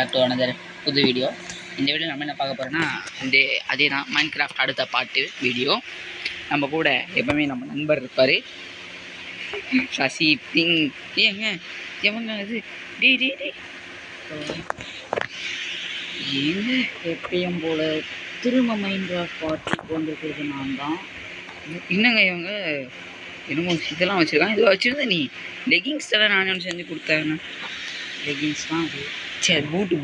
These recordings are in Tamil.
பேக் டு அனதர் புது வீடியோ. இந்த வீடியோ நம்ம என்ன பார்க்க போகிறோன்னா அதே தான் மைன்கிராஃப்ட் அடுத்த பாட்டு வீடியோ. நம்ம கூட எப்பவுமே நம்ம நண்பர் இருப்பார் சசி பிங். ஏங்க எவங்க அது டே டே டே ஏங்க எப்பயும் போல திரும்ப மைன்கிராஃப்ட் பாட்டு கொண்டிருக்கிறது நான் தான். என்னங்க இவங்க என்னமோ இதெல்லாம் வச்சுருக்காங்க. இதை வச்சுருந்த நீ லெகிங்ஸ் எல்லாம் நான் செஞ்சு கொடுத்தேன். லெகின்ஸ் தான் அது. சரி பூட்டு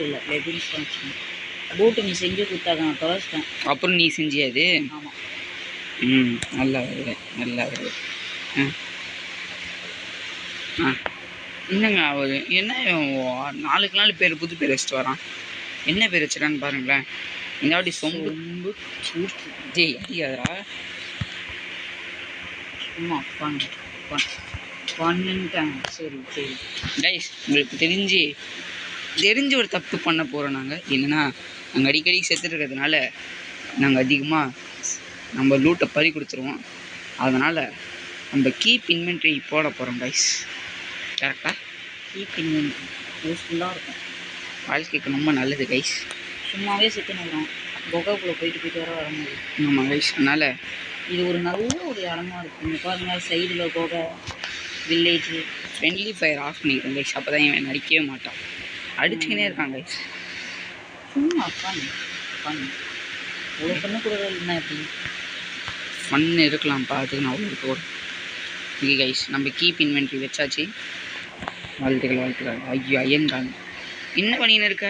இல்லை லெகின்ஸ் தான் வச்சுருந்தேன். பூட்டு நீ செஞ்சு கொடுத்தாங்க, நான் தொலைச்சிட்டேன். அப்புறம் நீ செஞ்சியா அது? ஆமாம். நல்லா வருது நல்லா வருது. என்னங்க அவர் என்ன 4 நாள் பேர் புது பேர் வச்சுட்டு வரான். என்ன பேர் வச்சுட்டான்னு பாருங்களேன். இந்த வாட்டி சொம்பு ஜே அதிகாதரா சும்மா பண்ணிட்டேன். சரி கைஸ், உங்களுக்கு தெரிஞ்சு ஒரு தப்பு பண்ண போகிறோம். நாங்கள் என்னென்னா நாங்கள் அடிக்கடி செத்துருக்கிறதுனால நாங்கள் அதிகமாக நம்ம லூட்டை பறி கொடுத்துருவோம். அதனால் நம்ம கீப் இன்வென்ட்ரி போட போகிறோம் கைஸ். கரெக்டாக கீப் இன்வென்ட்ரி யூஸ்ஃபுல்லாக இருக்கும், வாழ்க்கைக்கு ரொம்ப நல்லது கைஸ். சும்மாவே செத்துனுறோம், குகைக்குள்ளே போயிட்டு வர முடியும். ஆமாம் கைஸ், அதனால் இது ஒரு நல்ல ஒரு இடமா இருக்கும். இங்கே பாருங்க, சைடில் குகை, வில்லேஜு. ஃப்ரெண்ட்லி ஃபயர் ஆஃப் பண்ணிக்கிறோம் கைஸ். அப்போ தான் இவன் நடிக்கவே மாட்டான், அடிச்சுக்கினே இருக்கான் கைஸ். சும்மா ஃபன் இவ்வளோ பண்ணக்கூடாது இல்லைன்னா எப்படி ஃபன் இருக்கலாம்ப்பா, அதுக்கு நான் அவ்வளோ போகிறேன். ஓகே கைஸ், நம்ம கீப் இன்வென்ட்ரி வச்சாச்சு. வாழ்த்துக்கள். ஐயோ ஐயன்காங்க என்ன பண்ணின்னு இருக்க?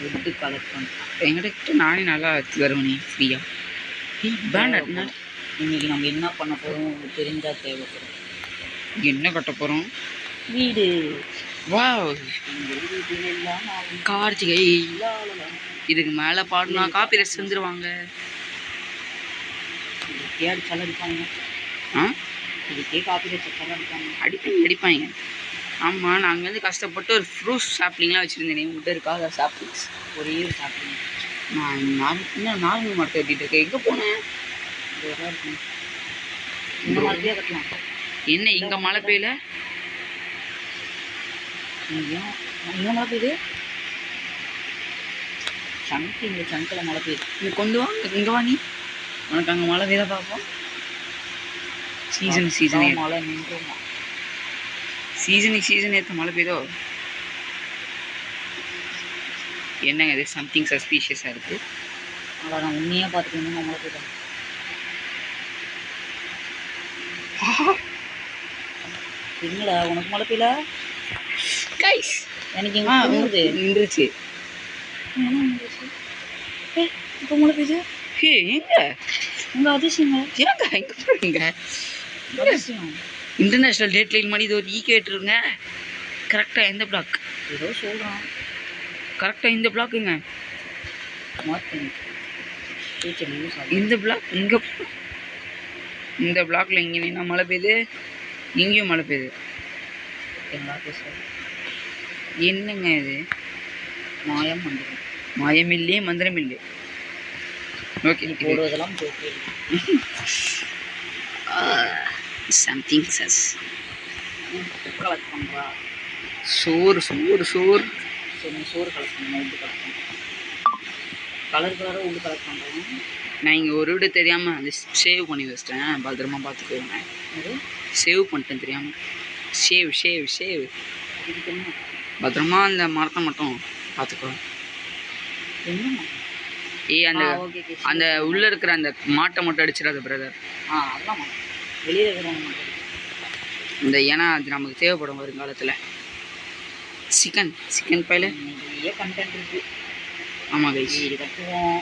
உட்டு கலெக்ட் பண்ணுறேன். என்கிட்ட நானே நல்லா வருவேன் ஃப்ரீயாக. பேண்ட் இன்றைக்கி நம்ம என்ன பண்ண போகிறோம் உங்களுக்கு தெரிஞ்சால் தேவைப்படும். என்ன கட்ட போகிறோம்? வீடு. வாவ், கார்த்திகை. இதுக்கு மேலே பாடினா காப்பிரைட்ஸ் வந்துடுவாங்க. இதுக்கே காப்பிரைட்ஸ் அடிப்பாங்க. ஆமாம், நாங்கள் வந்து கஷ்டப்பட்டு ஒரு ஃப்ரூட் சாப்ளிங்லாம் வச்சுருந்தேன். உங்கள்கிட்ட இருக்கா சாப்ளிங்ஸ்? ஒரே ஒரு சாப்ளிங். நான் இன்னும் நார்மல் மரத்தை கட்டிகிட்டு இருக்கேன். எங்கே போனேன்? இந்த மாதிரியே கட்டலாம். என்ன இங்கே மழை பெய்யல? இங்கே மழை பெய்யுது. இந்த சங்கில் மழை பெய்யுது. இங்கே கொண்டு வா, இங்கே வா. நீ உனக்கு அங்கே மழை பெய்த பார்ப்போம். சீசன் மழை நின்றுமா? சீசன் ஏற்ற மழை பெய்தோ? என்னங்க இது சம்திங் சஸ்பீஷியஸாக இருக்குது. அவ்வளோ நான் உண்மையாக பார்த்துட்டு மழை பெய்தேன். இல்லைடா, உனக்கு மழை பெய்யல கைஸ்? எனக்கு எங்கே நின்றுச்சு. இப்போ மழை பெய்யுது. எங்க உங்கள் அதிசயங்க ஏங்க எங்கே போகிறீங்க? அதிசயம். இன்டர்நேஷ்னல் டேட் லைன் மாதிரி இது ஒரு ஈக்கேட்டுருங்க. கரெக்டாக எந்த பிளாக்? ஏதோ சொல்கிறான். கரெக்டாக இந்த பிளாக்குங்க. இந்த பிளாக் இங்கே. இந்த பிளாக்ல இங்கே நின்னா மழை பெய்யுது, இங்கேயும் மழை பெய்யுது. என்னங்க இது? மாயமில்லையே மந்திரமில்லை. ஓகே, போடுவதெல்லாம் சம்திங் சஸ் கலெக்ட் பண்ணுறா. சோறு சரி, சோறு கலெக்ட் பண்ணுறேன். உண்டு கலெக்ட் பண்ணுறேன். கலராக உண்டு கலெக்ட் பண்ணுறேன். நான் இங்கே ஒரு விட தெரியாமல் அந்த சேவ் பண்ணி வச்சிட்டேன். பத்திரமா பார்த்துக்கோங்க. சேவ் பண்ணிட்டேன் தெரியாமல். சேவ் பத்திரமா அந்த மரத்தை மட்டும் பார்த்துக்கோங்க. அந்த உள்ளே இருக்கிற அந்த மாட்டை மட்டும் அடிச்சிடாத பிரதர். அதெல்லாம் வெளியே இருக்கிறவங்க இந்த ஏன்னா அது நமக்கு தேவைப்படும் வருங்காலத்தில். சிக்கன் பையில நிறைய கண்டென்ட் இருக்குது. ஆமாம் கைஸ், வீடு கட்டுவோம்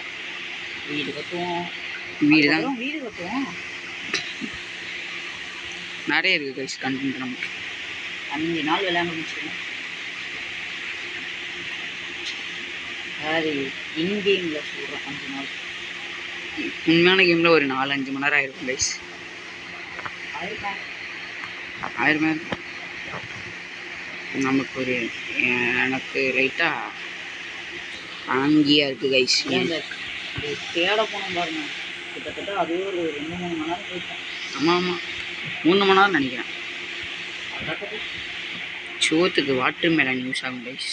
நிறைய இருக்குது கைஸ் கண்டென்ட். நமக்கு 5 நாள் விளையாண்டு முடிச்சிருக்கோம். அதாவது இன்கேமில் சொல்கிறேன் 5 நாள். உண்மையான கேமில் ஒரு 4-5 மணி நேரம் ஆயிருக்கும் கைஸ். 1000 நமக்கு ஒரு எனக்கு லைட்டாக ஆங்கியாக இருக்குது கைஸ். தேட போனோம் பாருங்க, கிட்டத்தட்ட அதுவே ஒரு 2-3 மணி நேரம் போயிட்டேன். ஆமாம் 3 மணி நேரம் நினைக்கிறேன். சோத்துக்கு வாட்டர் மெலன் யூஸ் ஆகும் கைஸ்.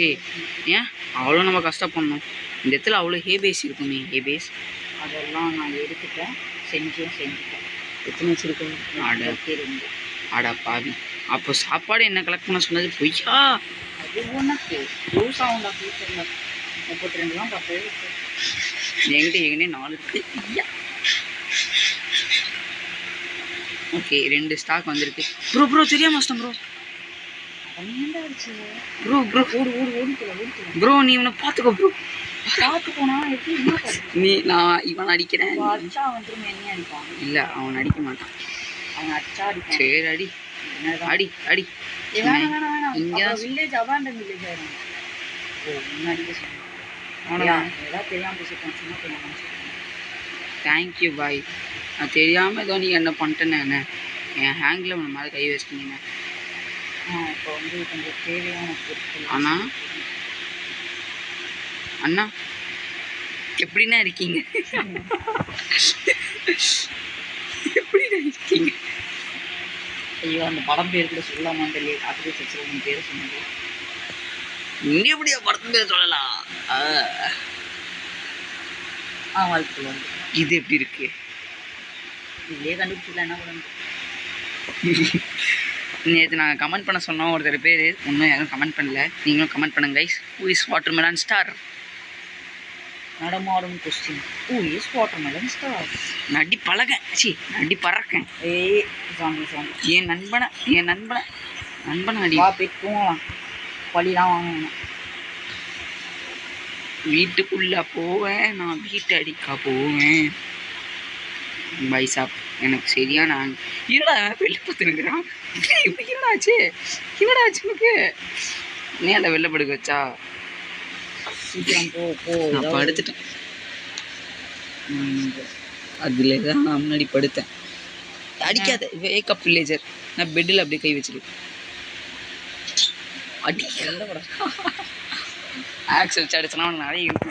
ஏய் ஏன் அவ்வளோ நம்ம கஷ்டப்படணும்? இந்த இடத்துல அவ்வளோ ஹேபேஸ் இருக்குமே. ஹேபேஸ் அதெல்லாம் நான் எடுத்துட்டேன், செஞ்சுட்டேன். எத்தனை வச்சுருக்கேன்? அடா பாவி. அப்போ சாப்பாடு என்ன கலெக்ட் பண்ண சொன்னது பொய்யா? அது ஒன்று யூஸ் ஆகும்டா ஃபியூச்சரில். 32 தான் 10 இருக்கு. என்கிட்ட ஏற்கனவே 4 இருக்கு. ஐயா ஓகே 2 ஸ்டாக் வந்திருக்கு. ப்ரோ தெரியாம வச்சிட்டேன் ப்ரோ. ப்ரோ நீ இவனை பார்த்துக்கோ ப்ரோ. நீ நான் இவன் அடிக்கிறேன். இல்ல அவன் அடிக்க மாட்டான். சரி அடி அடி அடி. Thank you bye. நான் தெரியாம ஏதோ நீ என்ன பண்ணிட்டேன்னு என்ன என் ஹேங்கில் உன மாதிரி கை வச்சுட்டீங்க. இப்போ வந்து கொஞ்சம் தேவையான பொருட்கள். அண்ணா எப்படின்னா இருக்கீங்க? எப்படின்னா இருக்கீங்க? ஐயோ அந்த படம் பேர் கூட சொல்லலாமான்னு தெரியல. கார்த்திகை சச்சிரன் பேர் சொன்னது. நீ எப்படியா படத்து பேர் சொல்லலாம்? வாழ்க்கை வந்து இது எப்படி இருக்கு? இதே கண்டுபிடிச்சிடல என்ன பண்ண. நேற்று நாங்கள் கமெண்ட் பண்ண சொன்னோம், ஒருத்தர் பேர் இன்னும் யாரும் கமெண்ட் பண்ணல. நீங்களும் கமெண்ட் பண்ணுங்க guys. Who is watermelon star? நடமாடும் question. Who is watermelon star? நடி பழகேன் நடி பறக்கேன். என் நண்பனை அடி போகலாம். பழிலாம் வாங்கணும். வீட்டுக்குள்ளே போவேன் நான், வீட்டை அடிக்கா போவேன். பை சாப் எனக்கு சரியான என்னடா வெளில பார்த்துருக்குறான். என்னடாச்சு உனக்கு? நீ அந்த வெளில படுக்க வச்சா? சீக்கிரம் போ. நான் படுத்துட்டேன். அதுல தான் நான் முன்னாடி படுத்தேன். அடிக்காத வேக்கப் வில்லேஜர். நான் பெட்டில் அப்படியே கை வச்சிருக்கேன். அடிக்கல ஆக்ஸ் வச்சு அடிச்சனா நிறைய இருக்கு.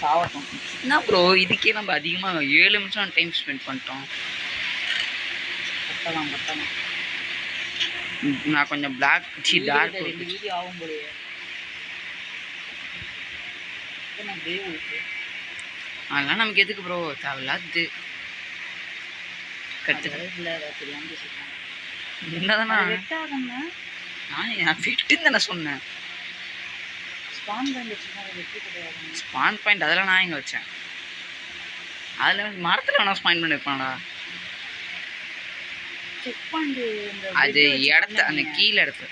சாவட்டும். என்ன ப்ரோ இதுக்கே நம்ம அதிகமாக 7 நிமிஷம் டைம் ஸ்பெண்ட் பண்ணிட்டோம். நான் கொஞ்சம் பிளாக் டார்க் வீடியோ ஆகும் போலயே. அதெல்லாம் நமக்கு எதுக்கு ப்ரோ தேவையில்லாது என்னதானா? நான் என் வெட்டுன்னு தானே சொன்னேன். ஸ்பான் பாயிண்ட் அதெல்லாம் நான் இங்கே வச்சேன். அதில் மரத்தில் வேணா ஸ்பான் பண்ணி வைப்பான்டா. அது இடத்த அந்த கீழே இடத்துல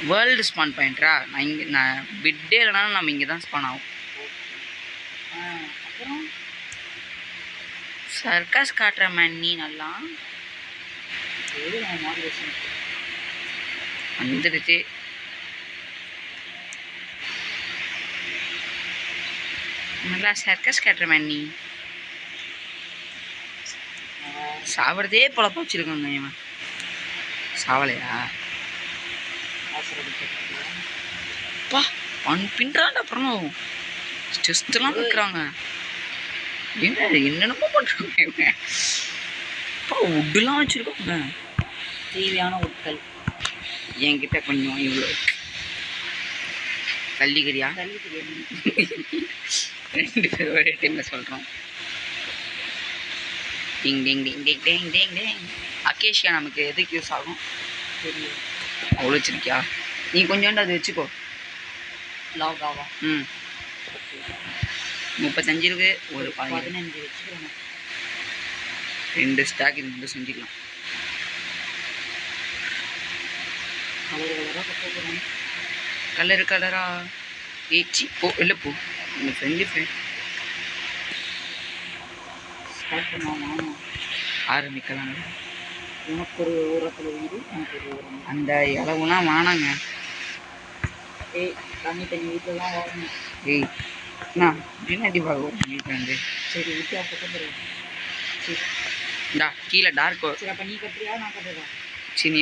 வேர்ல்டு ஸ்பான் பாயிண்ட்ரா. நான் இங்கே நான் பிட்டே இல்லைனாலும் நம்ம இங்கே தான் ஸ்பான் ஆகும். சர்க்கஸ் காட்டுற மேன் நீ நல்லா வந்துடுச்சு. நல்லா சர்க்கஸ் காட்டுற மேன் நீ. சாப்பிட்றதே பொழப்ப வச்சிருக்கோங்க இவன். சாவலையா பா பின்றாண்ட அப்புறம் ஸ்டெஸ்ட்லாம் வைக்கிறாங்க. என்னென்னமோ பண்ணுறாங்க இவங்க. அப்பா உட்டுலாம் வச்சுருக்காங்க. தேவையான உட்கள் என்கிட்ட கொஞ்சம் இவ்வளோ கள்ளிக்கறியா 2 பேர் ஒரே டைமில் சொல்கிறோம். டிங் டிங் டிங் டிங் டிங் டிங் டிங். அக்கேஷியா நமக்கு எதுக்கு யூஸ் ஆகும்? தெரியும். அவ்வளோ வச்சுருக்கியா? நீ கொஞ்சோண்டு அது வச்சுக்கோ. லாகாவா? 35 இருக்கு. ஒரு 15 வச்சுக்கிறேன். 2 ஸ்டாக் இது மட்டும் செஞ்சுக்கலாம். கலரா ஏச்சி போ இல்லை போ. உங்கள் ஃப்ரெண்டு ஆரம்பிக்கலாம். உனக்கு ஒரு உரத்தில் வீடு, எனக்கு ஒரு உரம். அந்த இளவுலாம் வானாங்க. தண்ணி வீட்டில் தான் வாங்கணும். நான் பின்னாடி பார்க்க வீட்டில் வந்து சரி விட்டு அப்போ டா கீழே டார்க். சரி அப்போ நீ கட்டுறியா நான் கட்டுறா? சரி நீ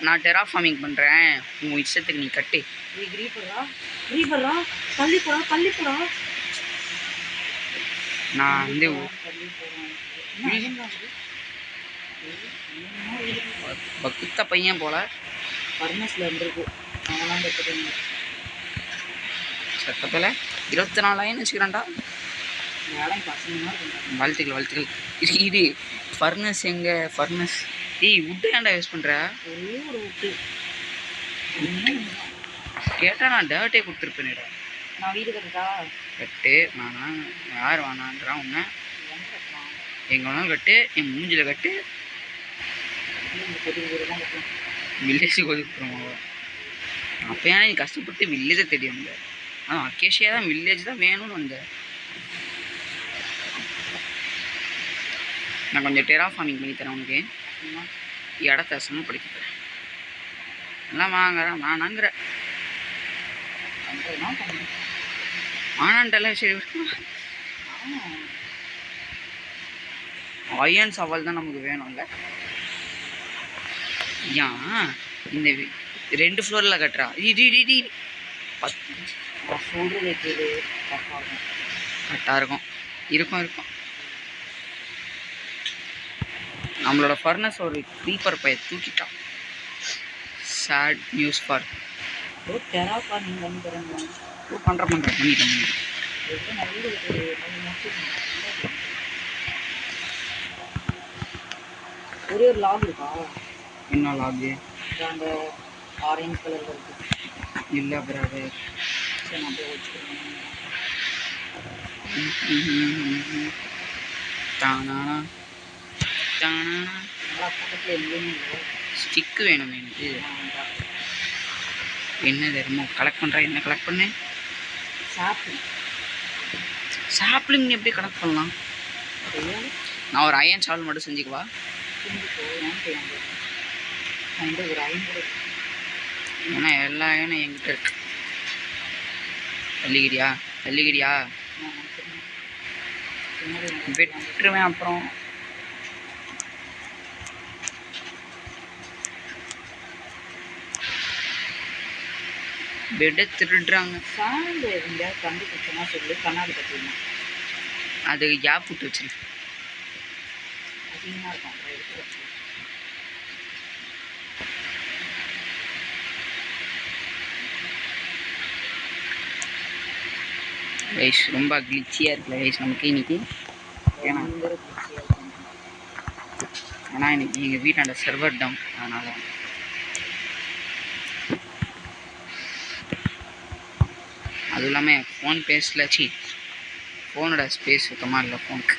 நான் டெராஃபார்மிங் பண்ணுறேன். உங்கள் இஷ்டத்துக்கு நீ கட்டு. ரீபர்ரா தள்ளி போடா. நான் வந்து பக்த பையன் போல. ஃபர்னஸில் இருந்திருக்கு அவங்களாம் கற்றுக்கணும். சட்டத்தில் 24,000 வச்சுக்கிறான்டா. வேலை பசங்க வாழ்த்துக்கள். இது ஃபர்னஸ் எங்கே ஃபர்னஸ்? ஏய் வுட்டு ஏன்டா யூஸ் பண்ணுற? ஒரே ஒரு விட்டு கேட்டால் நான் டேர்ட்டே கொடுத்துருப்பேனேடா. நான் வீடு கட்டுட்டா கட்டு வேணாம், யார் வேணான்றான் உன்னை? எங்கே வேணாலும் கட்டு, என் மூஞ்சில் கட்டு. வில்லேஜுக்கு ஒதுக்குறோம். அப்போ ஏன்னா நீ கஷ்டப்பட்டு வில்லேஜை தேடி வந்த? ஆனால் அக்கேஷியாக தான் வில்லேஜ் தான் வேணும்னு வந்த. நான் கொஞ்சம் டெரா ஃபார்மிங் பண்ணி தரேன் உனக்கு. இடத்த சமப்படுத்தி தரேன். எல்லாம் வாங்குறேன் வேணாங்கிற ஆனான்ட்டெல்லாம் சரி. அயன் சவால் தான் நமக்கு வேணும்ல. ஏன் இந்த 2 ஃப்ளோரில் கட்டுறா? சொல்றது கரெக்டாக இருக்கும். நம்மளோட ஃபர்னஸ் ஒரு க்ரீப்பர் பைய தூக்கிட்டான். Sad news for terraforming பண்ணிட்டேன். ஒரே ஒரு லாக் இருக்கா? என்ன லாகு? அந்த ஆரஞ்சு கலரில் இருக்கு. இல்லை பிரதர். சரி நான் போய் வச்சுக்கிறேன். தானா நல்லா பக்கத்தில் எங்கேயுமே இல்லை. ஸ்டிக்கு வேணும் எனக்கு. என்ன தெரியுமோ கலெக்ட் பண்ணுறா? என்ன கலெக்ட் பண்ணு? சாப்ளிங் எப்படி கலெக்ட் பண்ணலாம்? நான் ஒரு அயன் சால் மட்டும் செஞ்சுக்குவா. ஏன்னா எல்லா அயனும் என்கிட்ட இருக்கு. தள்ளிக்கிறியா? வெட்டுருவேன் அப்புறம். பெட்டை திருடுறாங்க. சாண்டு எங்கேயாவது கண்டுபிடிச்சோன்னா சொல்லி கண்ணாடி கட்டிடணும். அது கேப் விட்டு வச்சிரு. அதிகமாக இருக்கும். ரைஸ் ரொம்ப கிளிச்சியாக இருக்குல்ல ரைஸ் நமக்கு இன்னைக்கு. ஏன்னா இன்னைக்கு எங்கள் வீட்டாண்ட சர்வர் டவுன். அதனால் அதுவும் இல்லாமல் ஃபோன் ஃபோனோட ஸ்பேஸ் சுத்தமாக இல்லை. ஃபோனுக்கு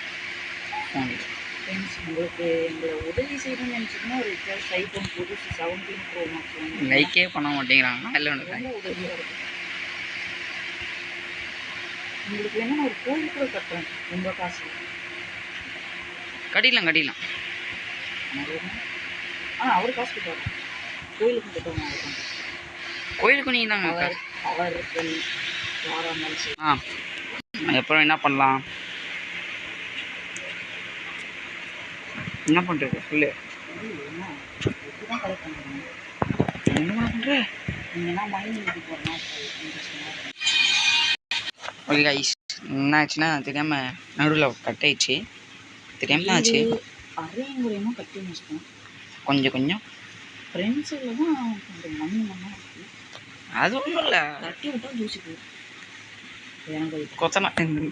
உங்களுக்கு எங்களை உதவி செய்யணும்னு நினச்சிங்கன்னா ஒரு ஐஃபோன் புதுசு 17 Pro Max லைக்கே பண்ண மாட்டேங்கிறாங்க. இல்லை ரொம்ப உதவியாக இருக்கும். உங்களுக்கு வேணும் ஒரு கோயில் கூட கட்டுறேன் ரொம்ப காசு. கட்டிடலாம். அவர் காசு கட்டுவாங்க. கோயிலுக்கு கட்டுவாங்க. கோயிலுக்கு நீங்கள் தாங்க அவர்கள் யாராக இருந்தாலும் சரி. அப்புறம் என்ன பண்ணலாம்? என்ன பண்ணுறது சொல்லு. எப்படிதான் கலெக்ட் பண்ணுறேன்? என்ன பண்ணுற? நீங்கள்லாம் மைனிங்க்கு போகிறோம்னா ஓகே கைஸ், என்ன ஆச்சுன்னா தெரியாமல் நடுவில் கட் ஆயிடுச்சு. தெரியாமல் ஆச்சு. அரையும் குறையமாக கட்டி வச்சுக்கோம். கொஞ்சம் ஃப்ரெண்ட்ஸில் தான் கொஞ்சம் மண்ணாக இருக்குது. அது ஒன்றும் இல்லை. தட்டி விட்டால் தூசி போயிடும்.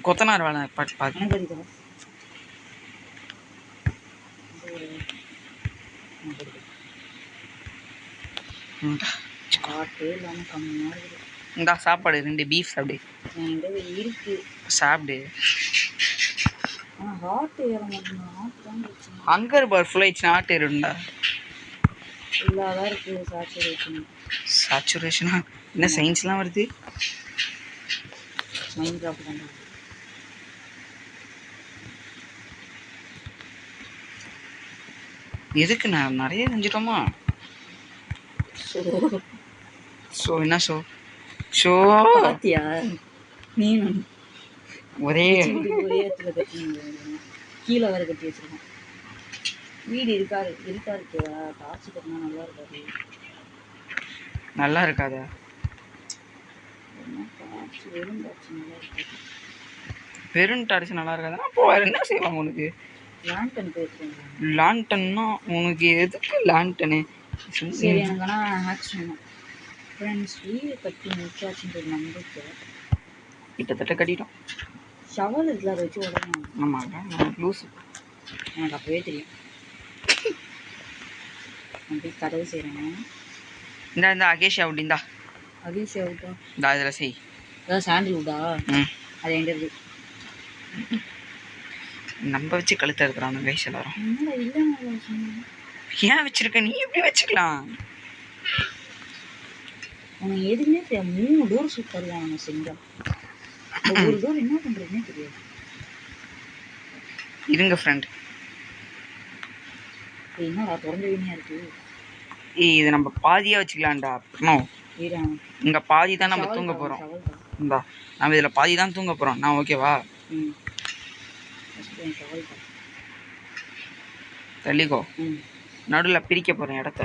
கொத்தனார் வேலை பார்த்து எனக்கு காட்டு இல்லாமல் கம்மியாக இருக்குது. இந்தா சாப்பாடு 2 பீஃப் சாப்பிடு. என்கிட்ட இருக்கு சாப்பிடு. ஹார்ட் ஏற மாட்டேங்குது. ஹார்ட் தான் பிரச்சனை. ஹங்கர் பார் ஃபுல் ஆயிடுச்சுன்னா ஹார்ட் ஏறும்டா. இல்லாதான் இருக்குது. சேச்சுரேஷனா என்ன சயின்ஸ்லாம் வருது? மைண்ட் ட்ராப் பண்ணுறேன். எதுக்கு நான் நிறைய செஞ்சிட்டோமா? ஷோ என்ன ஷோ பாத்தியா? நீ ஒரே இடத்துல கட்டி கீழே வேறு கட்டி வச்சிருக்கோம். வீடு இருக்கா இருக்கு. டார்ச்சு கட்டினா நல்லா இருக்காதா? வெறும் டார்ச்சு நல்லா இருக்காதுன்னா அப்போ வேறு என்ன செய்வாங்க உனக்கு? லேண்டன் போயிருக்கேன். லான்டன்னா உனக்கு எதுக்கு லேண்டனு? சரி எனக்கு ஆனால் ஹேக்ஸ் வேணும். ஃப்ரெண்ட்ஸ் வீடு கட்டி முடிச்சாச்சுன்ற ஒரு நம்பிக்கை. கிட்டத்தட்ட கட்டிட்டோம். ஷவல் இதில் அதை வச்சு உடனே. ஆமாங்க லூஸ். எனக்கு அப்போவே தெரியும். அப்படி கதவு செய்கிறேன். இந்த அகேஷ் அப்படிந்தா அகேஷ் அவுட்டா இந்த இதில் செய். அதான் சாண்டில்வுட்டா? அது எங்கே இருக்குது? நம்ம வச்சு கழுத்த இருக்கிறாங்க கைஸ் எல்லாரும். இல்லை ஏன் வச்சிருக்க? நீ எப்படி வச்சுக்கலாம்? உனக்கு எதுவுமே தெரியாது. 3 டோர் சூட் தருவாங்க செஞ்சால். ஒரு டோர் என்ன பண்ணுறதுனே தெரியாது. இருங்க ஃப்ரெண்ட். என்னடா திறந்த வீணியாக இருக்குது. இது நம்ம பாதியாக வச்சுக்கலாம்டா. இங்கே பாதி தான் நம்ம தூங்க போகிறோம். இந்தா நம்ம இதில் பாதி தான் தூங்க போகிறோம். நான் ஓகேவா? தள்ளிக்கோ. நடுவில் பிரிக்க போகிறேன் இடத்த.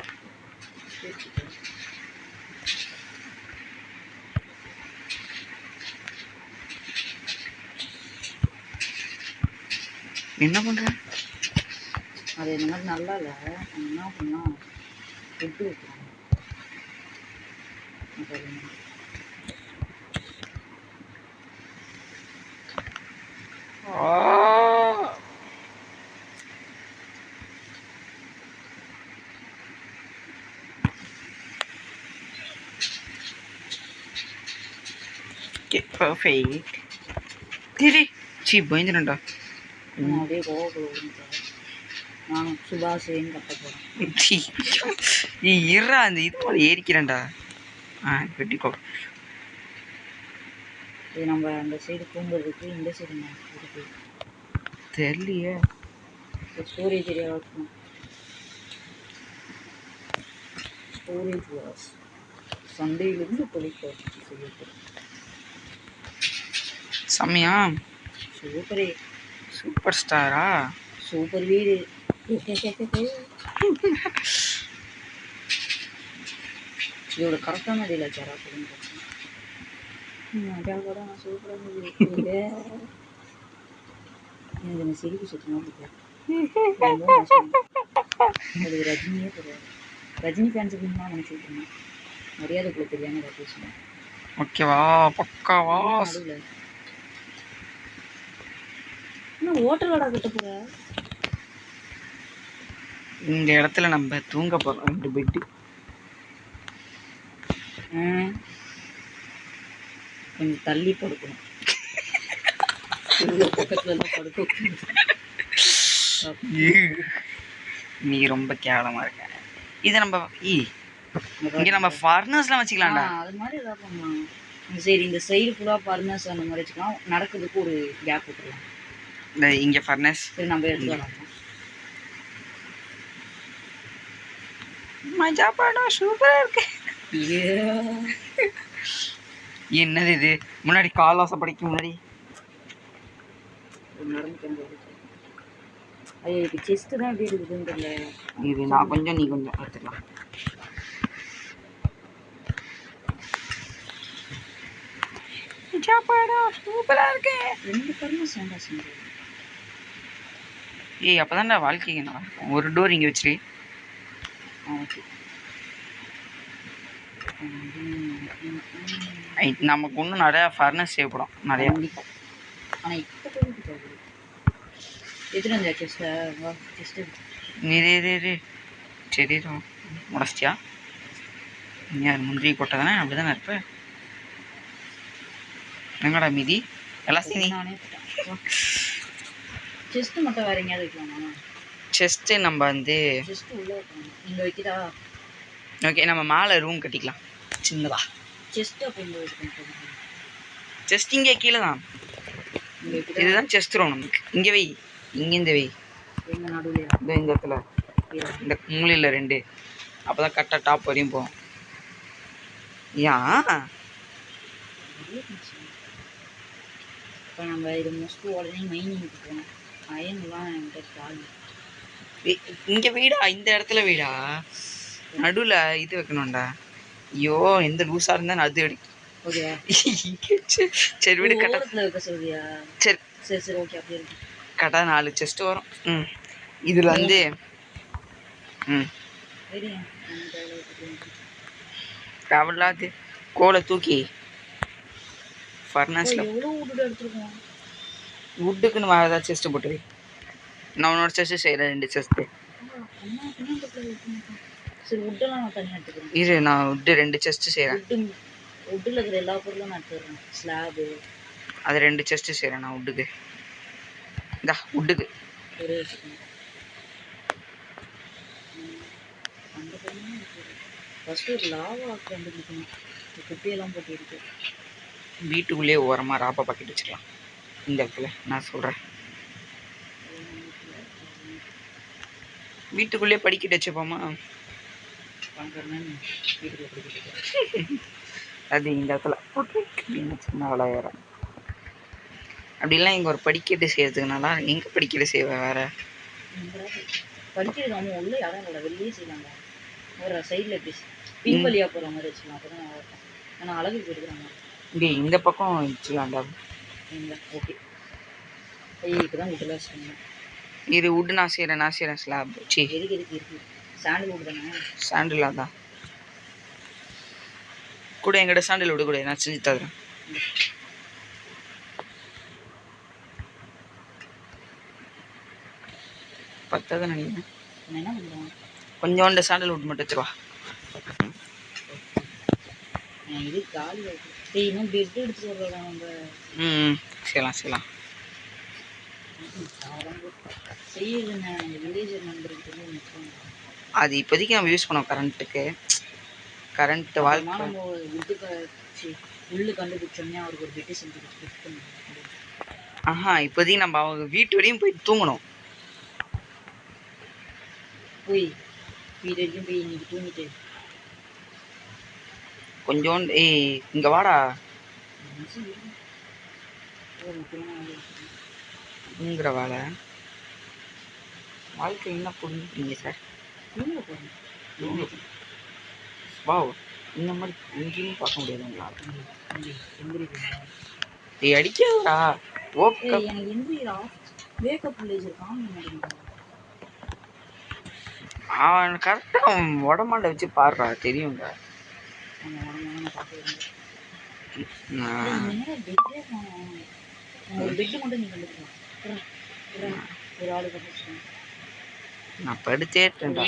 என்ன பண்ணுறேன்? அது இந்த மாதிரி நல்லா இல்லை. என்ன பண்ணால் ஃபுட்டு வைக்கிறாங்க. பர்ஃபெக்ட். திரி சி பயந்துடா. அப்படியே கோவப்படுவோம். நானும் சுபாஷேன்னு கட்ட போகிறேன். இருறா அந்த இது போல ஏறிக்கிறேன்டா. வெட்டிக்கோ. இது நம்ம அந்த சைடு தூங்குறதுக்கு இந்த சைடு இருக்கு தெரியலையே. ஸ்டோரேஜ் ஏரியா இருக்கணும். ஸ்டோரேஜ் வாஸ் சண்டேலேருந்து தொழிற்சாலை செய்யப்படும். செம்மையா? சூப்பரே. சூப்பர் ஸ்டாரா? சூப்பர் வீடு. இதோட கரெக்டான டீல் சாரா சொல்லுங்க. மஜா கூட நான் சூப்பராக இருந்தது. எனக்கு இந்த சிரிப்பு சுத்தமாக பிடிக்கும். அது ரஜினியே தெரியாது. ரஜினி ஃபேன்ஸுக்கு தான் நினச்சிட்டு இருந்தேன். மரியாதை கூட தெரியாமல் நான் பேசுவேன். ஓகேவா? பக்காவா? நடுவில் இன்னும் ஹோட்டல் வாடகை கட்ட போகிற. இந்த இடத்துல நம்ம தூங்க போகிறோம். 2 பெட்டு. கொஞ்சம் தள்ளி படுக்கணும். பக்கத்துல தான் படுக்க. நீ ரொம்ப கேவலமாக இருக்க. இதை நம்ம இங்கே நம்ம ஃபாரினர்ஸ்லாம் வச்சுக்கலாம்டா. அது மாதிரி எதாவது பண்ணலாம். சரி இந்த சைடு ஃபுல்லாக ஃபாரினர்ஸ் அந்த மாதிரி வச்சுக்கலாம். நடக்கிறதுக்கு ஒரு கேப் விட்டுருலாம். இந்த இங்கே ஃபர்னஸ் சரி நம்ம எடுத்து வரலாம். மஜா படம் சூப்பராக இருக்கு. என்னது இது? முன்னாடி கால்வாசம் படிக்க முன்னாடி ஐயோ இப்போ செஸ்ட்டு தான் எப்படி இருக்குதுன்னு தெரியல. இது நான் கொஞ்சம் நீ கொஞ்சம் எடுத்துக்கலாம். படம் சூப்பராக இருக்கு. 2 பேருமே சேர்ந்தா செஞ்சு. ஏய் அப்போதான்டா வாழ்க்கைக்கு நல்லா இருக்கும். ஒரு டோர் இங்கே வச்சிரு. ஓகே. நமக்கு இன்னும் நிறையா ஃபர்னஸ் தேவைப்படும் நிறையா. ஆனால் இப்போ போயிட்டு எத்தனை இருந்தா செஸ்ட்டில் செஸ்ட்டு நீ சரி முடிச்சிட்டியா? நீ அது முந்திரி கொட்டை தானே? அப்படி தானே இருப்பேன். எங்கடா மீதி எல்லாம் நானே செஸ்ட்டு மட்டும் வேறு எங்கேயாவது வைக்கலாமா? செஸ்ட்டு நம்ம வந்து செஸ்ட்டு உள்ளே வைக்கணும். இங்கே வைக்கிறா? ஓகே நம்ம மேலே ரூம் கட்டிக்கலாம் சின்னதா. செஸ்ட்டு அப்போ இங்கே வைக்கணும். செஸ்ட் இங்கே கீழே தான். இதுதான் செஸ்ட் ரூம் நமக்கு. இங்கே வை. இங்கேருந்து வை. எங்கள் நடுவில் இந்த இடத்துல இந்த மூலையில் 2. அப்போ தான் கரெக்டாக டாப் வரையும் போகும். ஏன் இப்போ நம்ம இது மோஸ்ட்லி உடனே மைனிங்க்கு போகணும். அயன்லாம் என்கிட்ட காலி. இங்கே வீடா? இந்த இடத்துல வீடா? நடுவில் இது வைக்கணும்டா. ஐயோ எந்த லூஸாக இருந்தால் அது அடி. ஓகே சரி வீடு கட்டத்தில் வைக்க சொல்றியா? சரி சரி சரி ஓகே அப்படியே இருக்கு. கரெக்டாக 4 செஸ்ட் வரும். இதில் வந்து தெரியும் தேவையில்லாது கோலை தூக்கி ஃபர்னஸில் எவ்வளோ விட்டுட்டு எடுத்துருக்கோம். வுட்டுக்குன்னு வேறு ஏதாவது செஸ்ட்டு போட்டு நான் உன்னோட செஸ்ட்டு செய்கிறேன் 2 செஸ்ட்டு. சரி வுட்டெல்லாம் நான் தனியாக எடுத்துக்கிறேன். இரு நான் வுட்டு 2 செஸ்ட்டு செய்கிறேன். வுட்டில் இருக்கிற எல்லா பொருளும் நான் எடுத்துக்கிறேன். ஸ்லாபு அது 2 செஸ்ட்டு செய்கிறேன் நான் வுட்டுக்கு. இந்தா வுட்டுக்கு ஒரே ஃபஸ்ட்டு ஒரு லாவா கண்டுபிடிக்கணும். குப்பையெல்லாம் போட்டு இருக்கு. வீட்டுக்குள்ளேயே ஓரமாக ராப்பா பாக்கெட் வச்சுக்கலாம். இந்த இடத்துல நான் சொல்கிறேன், வீட்டுக்குள்ளேயே படிக்கட்டு வச்சுப்போமா. வீட்டுக்குள்ளே படிக்கிட்டு அது இந்த இடத்துல அப்படின்னு சின்ன விளையாடுறேன். அப்படிலாம் இங்கே ஒரு படிக்கட்டு செய்யறதுக்குனால எங்கே படிக்கட்டு செய்வேன் வேறு படிக்கிறது அவங்க உள்ள இடம் இல்லை, வெளியே செய்யலாங்க. ஒரு சைடில் எப்படி பின்வழியாக போகிற மாதிரி வச்சுக்கலாம். அப்போ தான் இருக்கும். ஆனால் அழகுக்கு எடுக்கிறாங்க. இங்கே இந்த பக்கம் வச்சுக்கலாம்டா. ஓகே இப்போ தான் வீட்டில் வச்சுக்கோங்க. இது வுட்டு நான் செய்கிறேன் ஸ்லாப் சி எதுக்கு இருக்குது சாண்டில் வுட் தானே. சாண்டில் தான் கூட எங்கிட்ட சாண்டில் வுட் கூட நான் செஞ்சு தருவேன். பத்தாவது நினைக்கிறேன். என்ன பண்ணுறோம், கொஞ்சோண்டு சாண்டில் வுட் மட்டும் வச்சுருவா. இது காலி ஆகிடுச்சு. இன்னும் பெட் எடுத்துட்டு வர்றதா நம்ம. செய்யலாம் செய்யுதுங்க. அந்த வில்லேஜர் நண்பருக்கு அது இப்போதைக்கு நம்ம யூஸ் பண்ணோம் கரண்ட் வாழ்க்கை. நம்ம உள்ளு கண்டுபிடிச்சோம்னா அவருக்கு ஒரு பெட்டு செஞ்சு கொடுத்து. இப்போதைக்கு நம்ம அவங்க வீட்டு வரையும் போய் தூங்கணும். போய் வீடு வரைக்கும் போய் இன்னைக்கு தூங்கிட்டு கொஞ்சோண்டு இங்கே வாடா. தூங்குற வேலை வாழ்க்கை என்ன புரிஞ்சுக்கிறீங்க சார். வா இந்த மாதிரி எங்கேயும் பார்க்க முடியாது உங்களால். அடிக்காதா ஓகே. எனக்கு எந்திரிடா வேக்கப் வில்லேஜர் காமிக்க. அவன் கரெக்டாக உடம்பாண்ட வச்சு பாடுறா தெரியுங்க. ஒரு பெட்டு மட்டும் நீ கண்டுக்கலாம். ஒரு ஆளு கண்டுச்சு. நான் படுத்தேட்டேன்டா.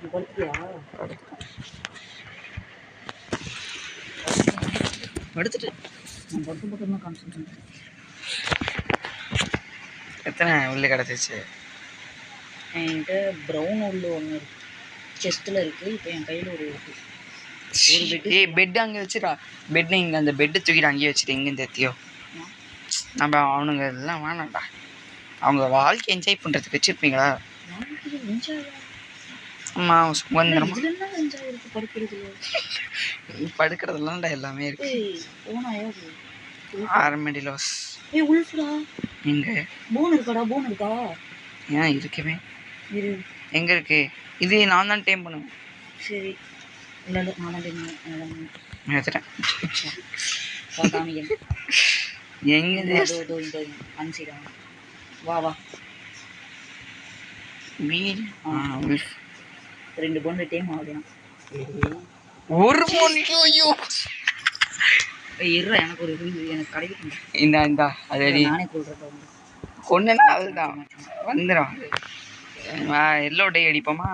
நீ படுத்துட்டியா? படுத்துட்டு நான் படுத்து பக்கமாக காமிச்சிட்டேன். எத்தனை உள்ளே கிடச்சிச்சு? என்கிட்ட ப்ரௌன் உள்ளு ஒன்று இருக்கு, செஸ்ட்டில் இருக்குது. இப்போ என் கையில் ஒரு இருக்குது. ஒரு பெட்டு. பெட்டு அங்கே வச்சுடா. பெட்டு இங்கே அந்த பெட்டு தூக்கிட்டு அங்கேயே வச்சுட்டு எங்கேருந்து எத்தியோ. நம்ம அவனுங்க இதெல்லாம் வேணாம்டா. அவங்க வாழ்க்கை என்ஜாய் பண்ணுறதுக்கு வச்சுருப்பீங்களா? ஆமாம் சுதந்திரமா படுக்கிறதுலாம்டா எல்லாமே இருக்கு. ஆர்மெடிலோஸ் எங்கே போன் இருக்காடா? போன் இருக்கா? ஏன் இருக்கவே எங்கே இருக்கு? இது நான் தான் டைம் பண்ணுவேன். சரி இல்லை நான் தான் டைம் எடுத்துட்டேன். எங்கே அனுப்பிச்சிடாங்க. வா மீன் 2 பொண்ணு டைம் ஆகுதுண்ணா. ஒரு பொண்ணு. ஐயோ இருறா, எனக்கு ஒரு எனக்கு கிடைக்கும். இந்தா அது அடி. நானே கொடுக்குறேன். கொண்டுனா அதுதான் வந்துடும். எல்லோ டை அடிப்போமா?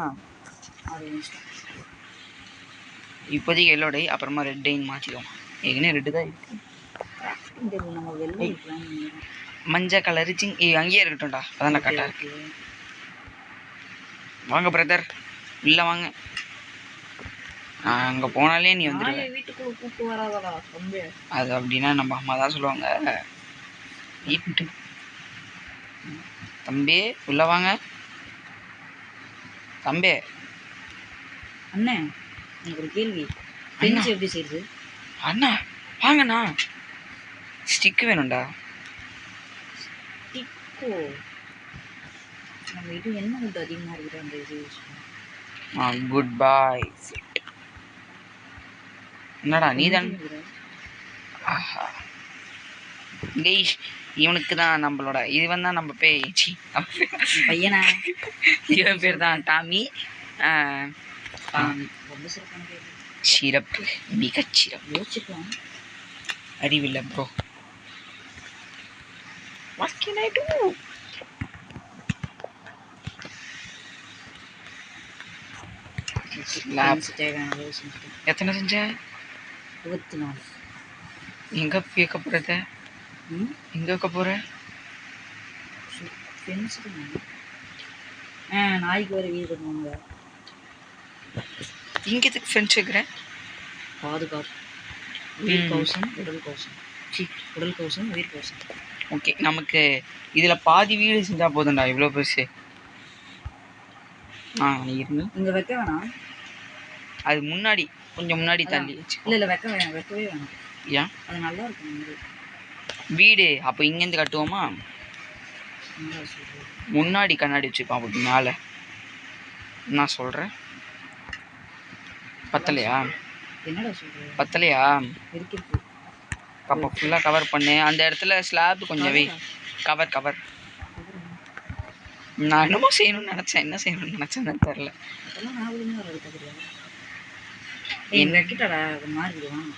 இப்போதைக்கு எல்லோ டை, அப்புறமா ரெட் டைன்னு மாற்றிடுவோம். ஏற்கனவே ரெட்டு தான் இருக்கு. மஞ்சள் கலரு சிங் அங்கேயே இருக்கட்டும்டா. அதான் கரெக்டாக இருக்கு. வாங்க பிரதர் இல்லை வாங்க. அங்கே போனாலே நீ வந்துடுவேன். வீட்டுக்குள்ள கூப்பிட்டு வராதடா தம்பி. அது அப்படின்னா நம்ம அம்மா தான் சொல்லுவாங்க. வீட்டு தம்பி உள்ள வாங்க. தம்பி அண்ணே எனக்கு ஒரு கேள்வி. பெஞ்சு எப்படி செய்யுது? அண்ணா வாங்கண்ணா. ஸ்டிக்கு வேணும்டா. ஸ்டிக்கோ? நம்ம இது என்ன ஃபுட் அதிகமாக இருக்குது அந்த இது யூஸ் பண்ண. குட் பாய். என்னடா நீ தான் இவனுக்கு தான் நம்மளோட இவன் தான் நம்ம பேச்சு பையனா இவன் பேர் தான் டாமி. ரொம்ப சிறப்பான பேர். சிறப்பு, மிகச்சிறப்பு. யோசிச்சுக்கலாம். அறிவில்லை bro. What can I do? எத்தனை செஞ்ச? 24. எங்க வைக்க போறத? எங்க வைக்க போற? நாய்க்கு வர வீடு கட்டுவாங்க. இங்க எதுக்கு ஃப்ரெண்ட்ஸ் வைக்கிறேன்? பாதுகாப்பு. உயிர் கவசம், உடல் கவசம். உடல் கவசம், உயிர் கவசம். ஓகே, நமக்கு இதில் பாதி வீடு செஞ்சால் போதும்டா. இவ்வளோ பெருசு. இருங்க, இங்கே வைக்க வேணாம். அது முன்னாடி கொஞ்சம் முன்னாடி தள்ளி வச்சு. இல்லை வைக்க வேணாம், வைக்கவே வேணாம். ஏன்? அது நல்லா இருக்கும் வீடு. அப்போ இங்கேருந்து கட்டுவோமா? முன்னாடி கண்ணாடி வச்சுருப்பான் அப்படி மேலே. நான் சொல்கிறேன், பத்தலையா? என்னடா சொல்கிறேன்? பத்தலையா? இருக்கு. அப்போ ஃபுல்லாக கவர் பண்ணு. அந்த இடத்துல ஸ்லாப் கொஞ்சம் கவர். நான் என்னமோ செய்யணும்னு நினச்சேன். என்ன செய்யணும்னு நினச்சேன்னு தெரில. வைக்கிட்டாடா மாறிடுவான்.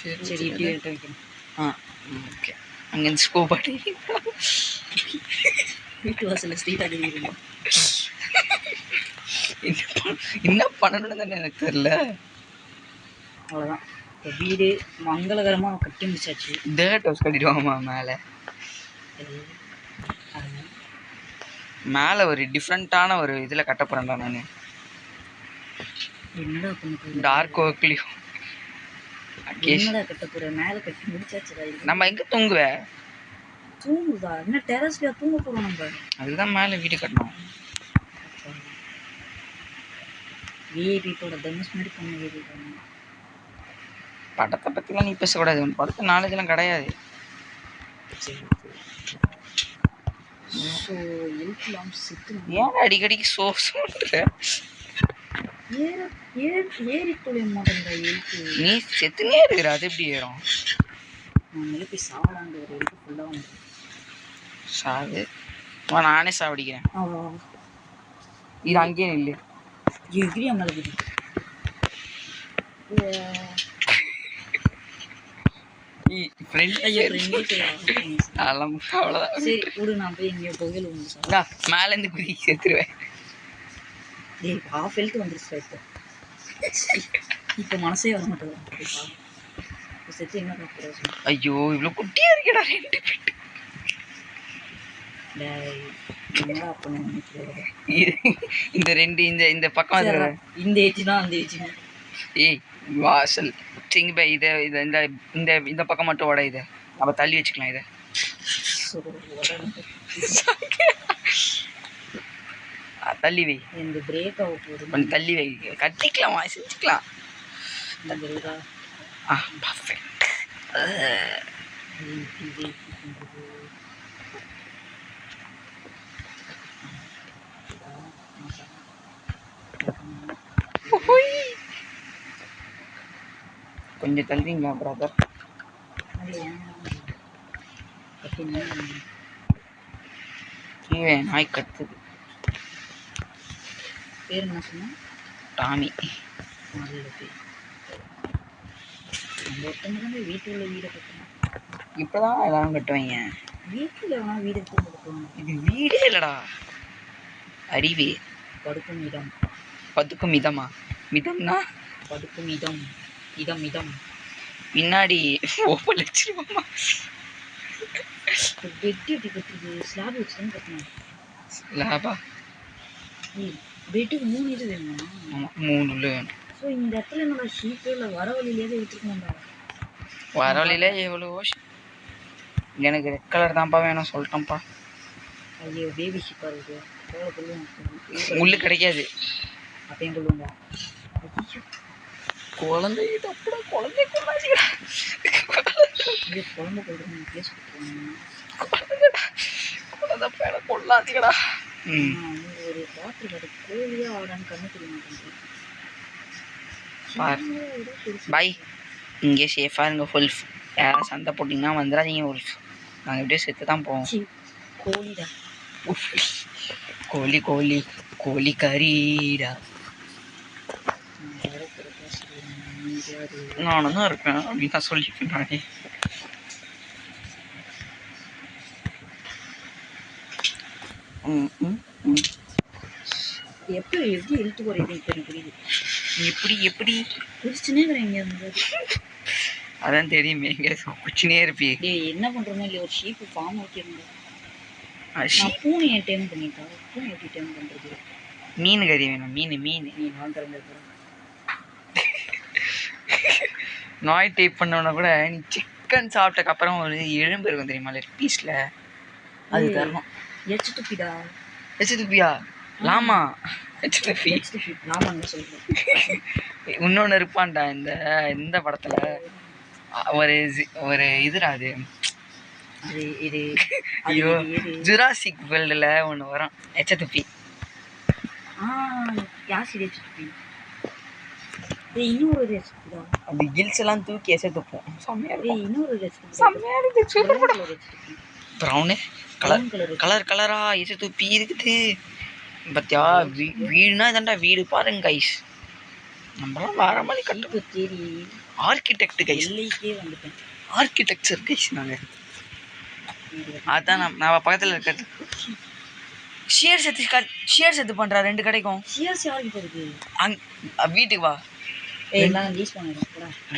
சரி இப்படி வைக்கணும். ஓகே. அங்கேருந்து ஸ்கூப் ஆட்டி வீட்டு வாசலில் ஸ்ட்ரீட்டாக கட்டிடுங்க. என்ன பண்ணணும்னு தானே எனக்கு தெரில. அவ்வளோதான். இப்போ வீடு மங்களகரமாக கட்டி முடிச்சாச்சு. தேர்ட் ஹவுஸ் கட்டிடுவாங்கம்மா மேலே ஒரு டிஃப்ரெண்ட்டான ஒரு இதில் கட்ட போகிறேன்டா நான். என்னடா பண்ண டார்க் ஒர்க்லேயும் என்னடா கட்ட போகிறேன்? மேலே கட்டி முடிச்சாச்சுடா. நம்ம எங்கே தூங்குவேன்? தூங்குதா? என்ன டெரஸ்லையா தூங்க போகிறோம் நம்ம? அதுதான் மேலே வீடு கட்டணும். விஐபியோட தனுஷ் மாதிரி பண்ண வீடு. படத்தை பற்றிலாம் நீ பேசக்கூடாது. படத்தை நாலேஜெலாம் கிடையாது. ஏன் அடிக்கடிக்கு சொல்ற? நீ செத்துனே இருக்கிற, அது எப்படி ஏறும்? சாவு. நானே சாவடிக்கிறேன். இது அங்கேயே நில்லு. மேலேருந்து குதி செத்துருவேன். இப்போ மனசே வர மாட்டேங்குது. ஐயோ, இவ்வளோ குட்டியா இருக்கடா. இந்த ரெண்டு இந்த பக்கம் இந்த ஏஜ் தான் அந்த ஏஜ். ஏய் வாசல் சிங்க பை. இதை இந்த இந்த இந்த பக்கம் மட்டும் உட. இதை நம்ம தள்ளி வச்சுக்கலாம். இதை தள்ளி வை. இந்த பிரேக் ஆக போகுது. கொஞ்சம் தள்ளி வை. கட்டிக்கலாம், செஞ்சுக்கலாம். பர்ஃபெக்ட். கொஞ்சம் தள்ளிங்களா பிரதர்? நாய் கத்துது. பேர் என்ன சொன்னா? டாமி. வீட்டுல வீடை கட்டணும். இப்பதான் எல்லாரும் கட்டுவாங்க. வீட்டுல வீடு கட்டுவாங்க. இது வீடே இல்லடா. அறிவே. படுக்கும் இடம். படுக்கும் இதமா? மிதம்னா படுக்கும் இடம். இதம் பின்னாடி ஓப்பன் வச்சிருவோமா? பெட் எப்படி கட்டுறது? ஸ்லாப் வச்சு தான் கட்டணும். ஸ்லாபா? பெட்டுக்கு 3 இது வேணுமா? ஆமாம், 3 வேணும். ஸோ இந்த இடத்துல என்னோட ஷீட்டு இல்லை, வர வழியிலேயே எடுத்துக்கணும்டா. வர வழியில எவ்வளவோ. எனக்கு ரெட் கலர் தான்ப்பா வேணும் சொல்லிட்டேன்ப்பா. ஐயோ, பேபி ஷீப்பாக இருக்குது. எவ்வளோ கொள்ளுவோம்? முள்ளு கிடைக்காது. அப்பயும் கொள்ளுவோங்க. குழந்தைகிட்ட அப்படா குழந்தை கொள்ளாதீங்க. குழந்தை கொள்றேன் கேஸ் குழந்தை பேரை கொள்ளாதீங்கடா. ஒரு டாக்டர் கடை கோழியா ஆடான்னு கண்ணு தெரிய மாட்டேங்குது. பாய். இங்கே சேஃபாக இருங்க. ஃபுல் யாராவது சண்டை போட்டிங்கன்னா வந்துடாதீங்க. ஒரு நாங்கள் எப்படியே செத்து தான் போவோம். கோழிடா. கோழி கோழி கோழி கறிடா. நானும் தான் இருக்கேன் அப்படின்னு தான் சொல்லியிருக்கேன் நானே. எப்படி இழுத்து போறீங்க இப்போ எனக்கு புரியுது. எப்படி குதிச்சுனே இருக்கிறீங்க இருந்து. அதான் தெரியுமே, எங்கே குச்சினே இருப்பி. என்ன பண்ணுறோமோ இல்லையா, ஒரு ஷீப்பு ஃபார்ம் வைக்கிறேன். நான் பூனை என் டைம் பண்ணிட்டேன். பூனை எப்படி டைம் பண்ணுறது? மீன் கறி வேணும். மீன் நீ வாங்குறேன். நாய் டைப் பண்ணோன்னா கூட நீ சிக்கன் சாப்பிட்டக்கு அப்புறம் ஒரு எலும்பு இருக்கும் தெரியுமா லெக் பீஸில், அது தரணும். எச்சு துப்பிடா. எச்சு துப்பியா? லாமா எச்சு துப்பி. லாமான்னு சொல்கிறேன். இன்னொன்று இருப்பான்டா இந்த படத்தில் ஒரு இதுடா அது. இது ஐயோ, ஜுராசிக் வேர்ல்டில் ஒன்று வரும் எச்ச துப்பி. இன்னொரு ரெசிபிடா. அப்படி கில்ஸ் எல்லாம் தூக்கி எச்ச துப்போம். இன்னொரு ரெசிபி. ப்ரௌனு கலரா எச்ச துப்பி இருக்குது பத்தியா. வீடுனா இதாண்டா வீடு பாருங்க கைஸ். நம்மளாம் வேற மாதிரி கண்டு தேடி ஆர்கிடெக்ட் கைஸ். வந்துட்டேன். ஆர்கிடெக்சர் கைஸ் நாங்கள். அதான் நான் பக்கத்தில் இருக்கிறது. ஷேர் செத்து பண்ணுறா 2 கடைக்கும். வீட்டுக்கு வா,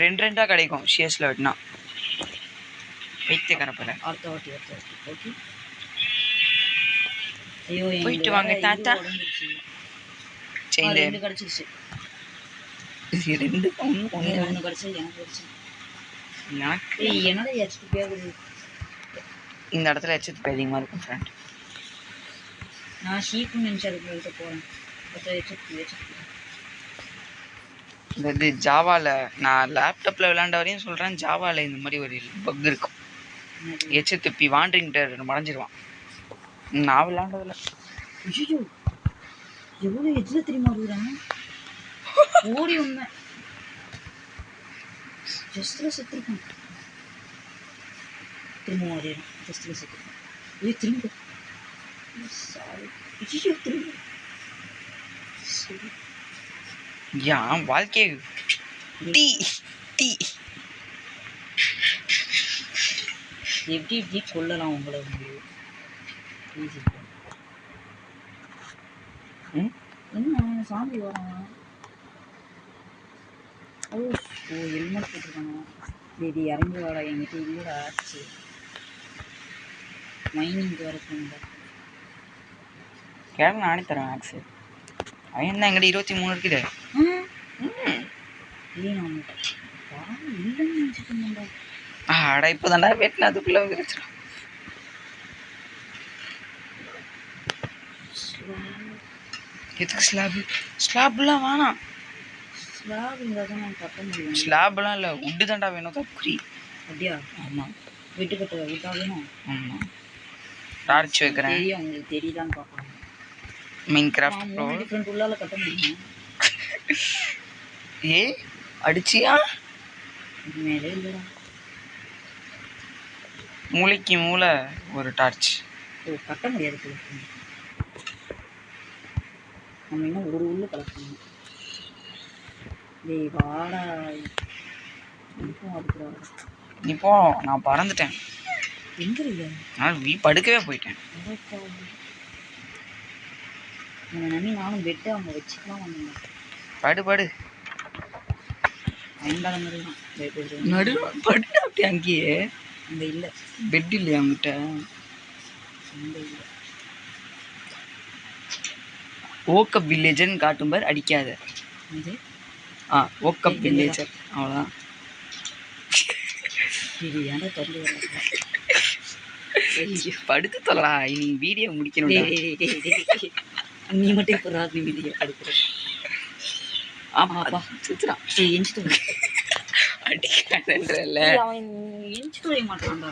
2 கிடைக்கும் ஷேர்ஸில் வெட்டினா. வைத்து கரப்பில் போயிட்டு வாங்க தாத்தா. செயின் கிடச்சிருச்சு. 2 ஒன்று கிடச்சி எனக்கு என்னோட எச்சு இந்த இடத்துல எச்சு அதிகமாக இருக்கும் ஃப்ரெண்ட். நான் ஷீப்புன்னு நினச்சி போகிறேன். இது ஜாவாவில் நான் லேப்டாப்பில் விளையாண்ட வரையும் சொல்கிறேன். ஜாவாவில் இந்த மாதிரி ஒரு பக் இருக்கும். எச்சு துப்பி வாண்டரிங்கிட்ட மறைஞ்சிருவான். நான் விளையாண்டதில்ல. ஐயோ எவ்வளோ எச்சில் தெரியுமா இருக்கிறேன். ஓடி வந்தேன். ஜஸ்ட்டில் செத்துருக்கேன். திரும்ப அதே ஜஸ்ட்டில் செத்துருக்கேன். திரும்ப ஏன் வாழ்க்கை டீ டீ எப்படி கொள்ளலாம் உங்களை? என்ன சாமி வரான்? ஓ ஹெல்மெட் போட்டிருக்கானா? இது இறங்கி வாடா, என்கிட்ட இல்லைடா ஆச்சு. மைனிங் வரப்போங்க கேரளா நானே தரேன் ஆக்ஸு. அவன் தான் எங்கிட்ட 23 இருக்குது. இல்லைன்னு நினச்சிட்டு ஆடா இப்போ தாண்டா வெட்டினா அதுக்குள்ளே வந்துருச்சுடா. எதுக்கு ஸ்லாப்லாம் வேணாம். ஸ்லாப் இருந்தால் தான் நான் கட்ட முடியும். ஸ்லாப்லாம் இல்லை, உட்டு தாண்டா வேணும். தப்புரி அப்படியா? ஆமாம், வீட்டு கட்ட விட்டா வேணும். ஆமாம், டார்ச் வைக்கிறேன். தெரியும் உங்களுக்கு தெரியுதான்னு பார்க்கலாம். மைன் கிராஃப்ட் ப்ரோ டிஃப்ரெண்ட் உள்ளால கட்ட முடியும். ஏ அடிச்சியா? மேலே இல்லைடா. மூளைக்கு மூளை ஒரு டார்ச். ஓ கட்ட முடியாது. நம்ம இன்னும் ஒரு உள்ள கலக்கணும். டேய் வாடா. நீ போ, நான் பறந்துட்டேன். எங்க இல்லை? நான் படுக்கவே போயிட்டேன். நம்பி நானும் பெட்டு அவங்க வச்சுக்கலாம் வந்தேன். படு ஐந்தாளம் மாதிரி தான் நடு படு. அப்படி அங்கேயே அங்கே இல்லை பெட் இல்லையா அவங்ககிட்ட? அங்கே இல்லை. ஓக்கப் வில்லேஜர்னு காட்டும் பார், அடிக்காத. இது ஓக்கப் வில்லேஜர் அவ்வளோதான். இது ஏன்டா தொல்லை படுத்து தொல்லடா. நீ வீடியோ முடிக்கணும். நீ மட்டும் இப்போ ராத்திரி வீடியோ எடுக்கிற. ஆமாப்பா சுத்துறான். எஞ்சிட்டு அடிக்காதன்றல. அவன் எஞ்சிட்டு வர மாட்டான்டா.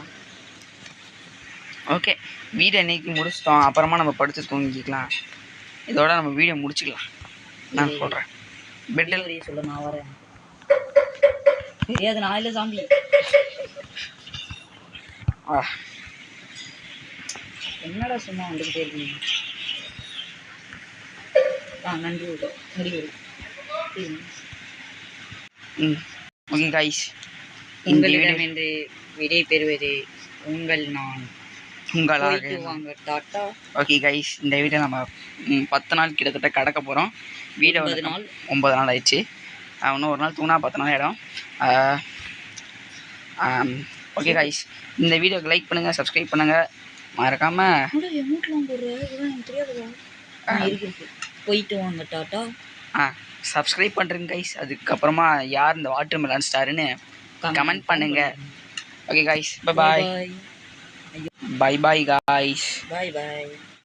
ஓகே, வீடியோ இன்னைக்கு முடிச்சிட்டோம். அப்புறமா நம்ம படுத்து தூங்கிக்கலாம். இதோட நம்ம வீடியோ முடிச்சுக்கலாம். நான் சொல்கிறேன். பெட்டில் சொல்ல நான் வரேன். தெரியாது நான் இல்லை சாமி. ஆ என்னடா சும்மா வந்துக்கிட்டே இருக்கீங்க. நன்றி விடு முடிவு. ஓகே கைஸ், உங்களிடம் என்று விடை பெறுவது உங்கள் நான். உங்களாக வாங்க டாட்டா. ஓகே கைஸ், இந்த வீடியோ நம்ம 10 நாள் கிட்டத்தட்ட கடக்க போகிறோம். வீடியோ 9 நாள் ஆயிடுச்சு. இன்னும் ஒரு நாள் தூங்கினா 10 நாள் ஆகிடும். ஓகே கைஸ், இந்த வீடியோக்கு லைக் பண்ணுங்கள், சப்ஸ்கிரைப் பண்ணுங்கள், மறக்காமல் போயிட்டு வாங்க டாட்டா. சப்ஸ்கிரைப் பண்ணுறேங்க கைஸ். அதுக்கப்புறமா யார் இந்த வாட்டர் மெலன் ஸ்டாருன்னு கமெண்ட் பண்ணுங்கள். Okay guys, bye bye. Bye bye bye guys. Bye பாய்.